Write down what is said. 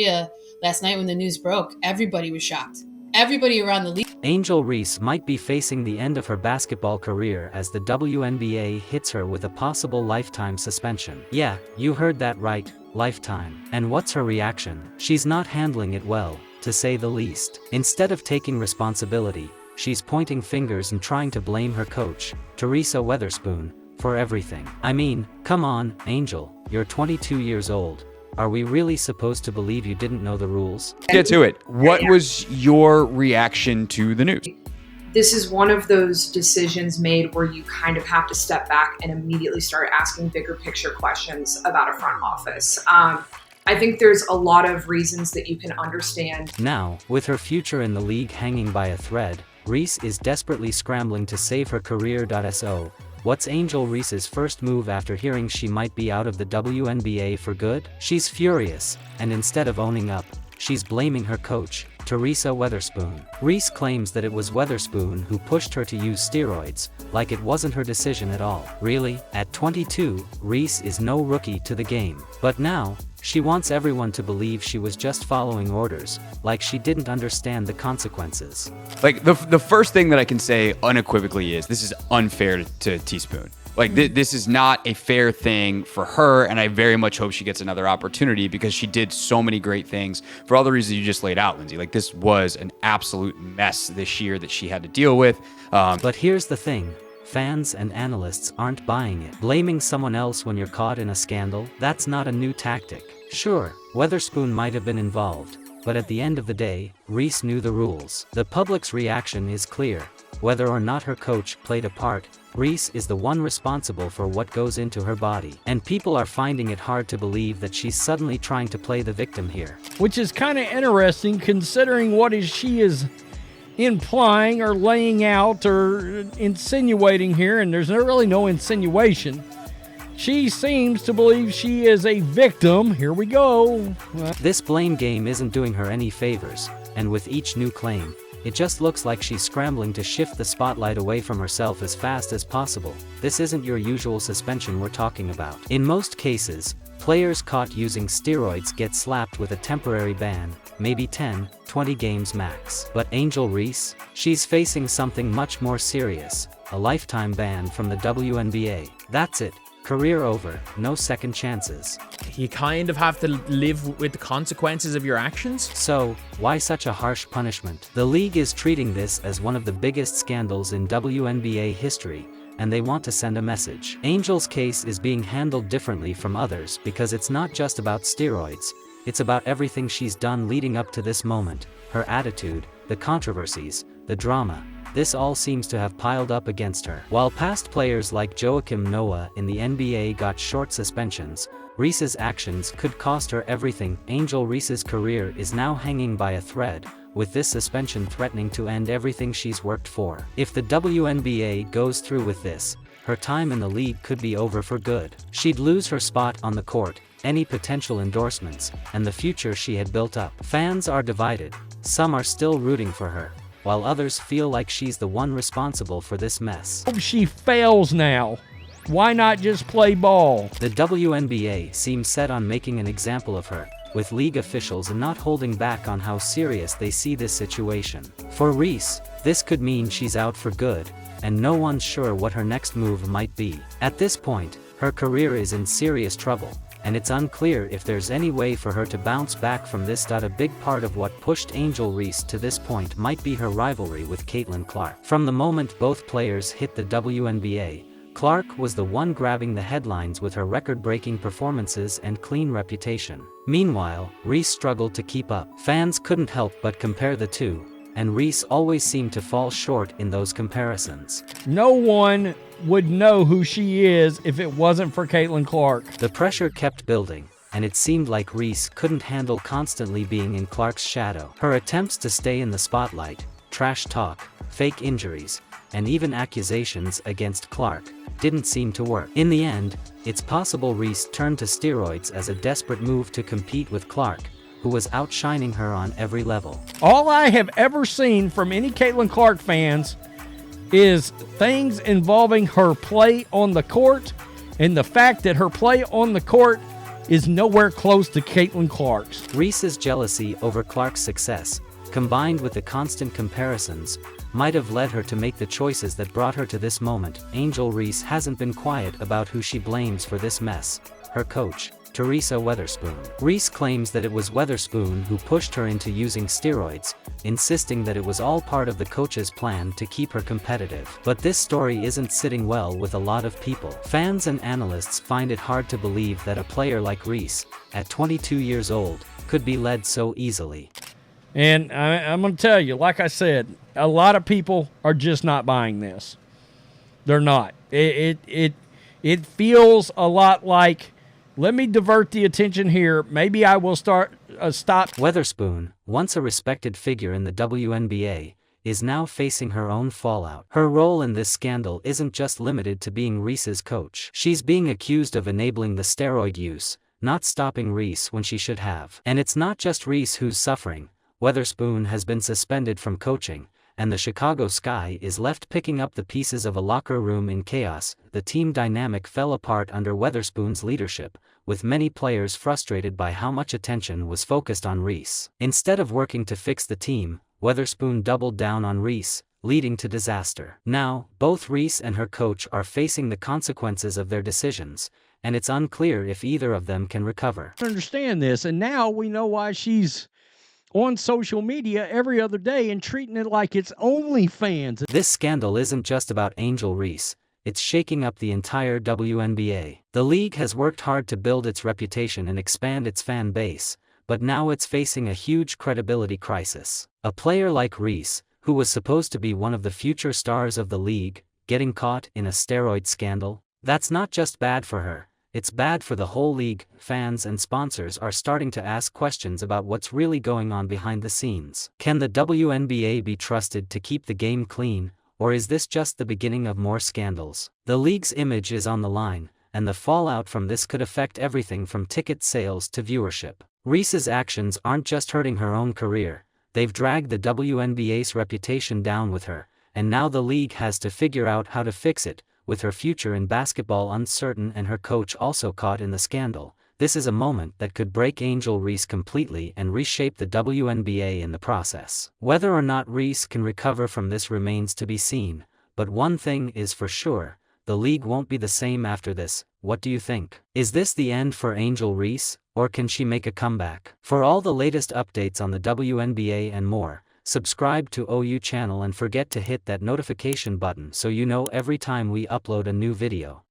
last night when the news broke, everybody was shocked. Everybody around the league. Angel Reese might be facing the end of her basketball career as the WNBA hits her with a possible lifetime suspension. Yeah, you heard that right, lifetime. And what's her reaction? She's not handling it well, to say the least. Instead of taking responsibility, she's pointing fingers and trying to blame her coach, Teresa Weatherspoon, for everything. I mean, come on, Angel, you're 22 years old. Are we really supposed to believe you didn't know the rules? Get to it. What was your reaction to the news? This is one of those decisions made where you kind of have to step back and immediately start asking bigger picture questions about a front office. I think there's a lot of reasons that you can understand. Now, with her future in the league hanging by a thread, Reese is desperately scrambling to save her career. So, what's Angel Reese's first move after hearing she might be out of the WNBA for good? She's furious, and instead of owning up, she's blaming her coach, Teresa Weatherspoon. Reese claims that it was Weatherspoon who pushed her to use steroids, like it wasn't her decision at all. Really? At 22, Reese is no rookie to the game. But now, she wants everyone to believe she was just following orders, like she didn't understand the consequences. Like, the first thing that I can say unequivocally is this is unfair to Teaspoon. Like, this is not a fair thing for her, and I very much hope she gets another opportunity because she did so many great things for all the reasons you just laid out, Lindsay. Like, this was an absolute mess this year that she had to deal with. But here's the thing. Fans and analysts aren't buying it. Blaming someone else when you're caught in a scandal, that's not a new tactic. Sure, Weatherspoon might have been involved, but at the end of the day, Reese knew the rules. The public's reaction is clear. Whether or not her coach played a part, Reese is the one responsible for what goes into her body. And people are finding it hard to believe that she's suddenly trying to play the victim here. Which is kind of interesting considering she is implying or laying out or insinuating here, and there's really no insinuation. She seems to believe she is a victim. Here we go. This blame game isn't doing her any favors, and with each new claim, it just looks like she's scrambling to shift the spotlight away from herself as fast as possible. This isn't your usual suspension we're talking about. In most cases, players caught using steroids get slapped with a temporary ban, maybe 10, 20 games max. But Angel Reese? She's facing something much more serious, a lifetime ban from the WNBA. That's it. Career over, no second chances. You kind of have to live with the consequences of your actions. So, why such a harsh punishment? The league is treating this as one of the biggest scandals in WNBA history, and they want to send a message. Angel's case is being handled differently from others because it's not just about steroids, it's about everything she's done leading up to this moment, her attitude, the controversies, the drama. This all seems to have piled up against her. While past players like Joakim Noah in the NBA got short suspensions, Reese's actions could cost her everything. Angel Reese's career is now hanging by a thread, with this suspension threatening to end everything she's worked for. If the WNBA goes through with this, her time in the league could be over for good. She'd lose her spot on the court, any potential endorsements, and the future she had built up. Fans are divided. Some are still rooting for her, while others feel like she's the one responsible for this mess. Hope she fails now. Why not just play ball? The WNBA seems set on making an example of her, with league officials not holding back on how serious they see this situation. For Reese, this could mean she's out for good, and no one's sure what her next move might be. At this point, her career is in serious trouble, and it's unclear if there's any way for her to bounce back from this. A big part of what pushed Angel Reese to this point might be her rivalry with Caitlin Clark. From the moment both players hit the WNBA, Clark was the one grabbing the headlines with her record-breaking performances and clean reputation. Meanwhile, Reese struggled to keep up. Fans couldn't help but compare the two, and Reese always seemed to fall short in those comparisons. No one would know who she is if it wasn't for Caitlin Clark. The pressure kept building, and it seemed like Reese couldn't handle constantly being in Clark's shadow. Her attempts to stay in the spotlight, trash talk, fake injuries, and even accusations against Clark didn't seem to work. In the end, it's possible Reese turned to steroids as a desperate move to compete with Clark, who was outshining her on every level. All I have ever seen from any Caitlin Clark fans is things involving her play on the court, and the fact that her play on the court is nowhere close to Caitlin Clark's. Reese's jealousy over Clark's success, combined with the constant comparisons, might have led her to make the choices that brought her to this moment. Angel Reese hasn't been quiet about who she blames for this mess: her coach, Teresa Weatherspoon. Reese claims that it was Weatherspoon who pushed her into using steroids, insisting that it was all part of the coach's plan to keep her competitive. But this story isn't sitting well with a lot of people. Fans and analysts find it hard to believe that a player like Reese, at 22 years old, could be led so easily. And I'm going to tell you, like I said, a lot of people are just not buying this. They're not. It feels a lot like, let me divert the attention here. Maybe I will stop. Weatherspoon, once a respected figure in the WNBA, is now facing her own fallout. Her role in this scandal isn't just limited to being Reese's coach. She's being accused of enabling the steroid use, not stopping Reese when she should have. And it's not just Reese who's suffering. Weatherspoon has been suspended from coaching, and the Chicago Sky is left picking up the pieces of a locker room in chaos. The team dynamic fell apart under Weatherspoon's leadership, with many players frustrated by how much attention was focused on Reese. Instead of working to fix the team, Weatherspoon doubled down on Reese, leading to disaster. Now, both Reese and her coach are facing the consequences of their decisions, and it's unclear if either of them can recover. I understand this, and now we know why she's on social media every other day and treating it like it's OnlyFans. This scandal isn't just about Angel Reese, it's shaking up the entire WNBA. The league has worked hard to build its reputation and expand its fan base, but now it's facing a huge credibility crisis. A player like Reese, who was supposed to be one of the future stars of the league, getting caught in a steroid scandal, that's not just bad for her. It's bad for the whole league. Fans and sponsors are starting to ask questions about what's really going on behind the scenes. Can the WNBA be trusted to keep the game clean, or is this just the beginning of more scandals? The league's image is on the line, and the fallout from this could affect everything from ticket sales to viewership. Reese's actions aren't just hurting her own career, they've dragged the WNBA's reputation down with her, and now the league has to figure out how to fix it. With her future in basketball uncertain and her coach also caught in the scandal, this is a moment that could break Angel Reese completely and reshape the WNBA in the process. Whether or not Reese can recover from this remains to be seen, but one thing is for sure, the league won't be the same after this. What do you think? Is this the end for Angel Reese, or can she make a comeback? For all the latest updates on the WNBA and more, subscribe to OU channel and forget to hit that notification button so you know every time we upload a new video.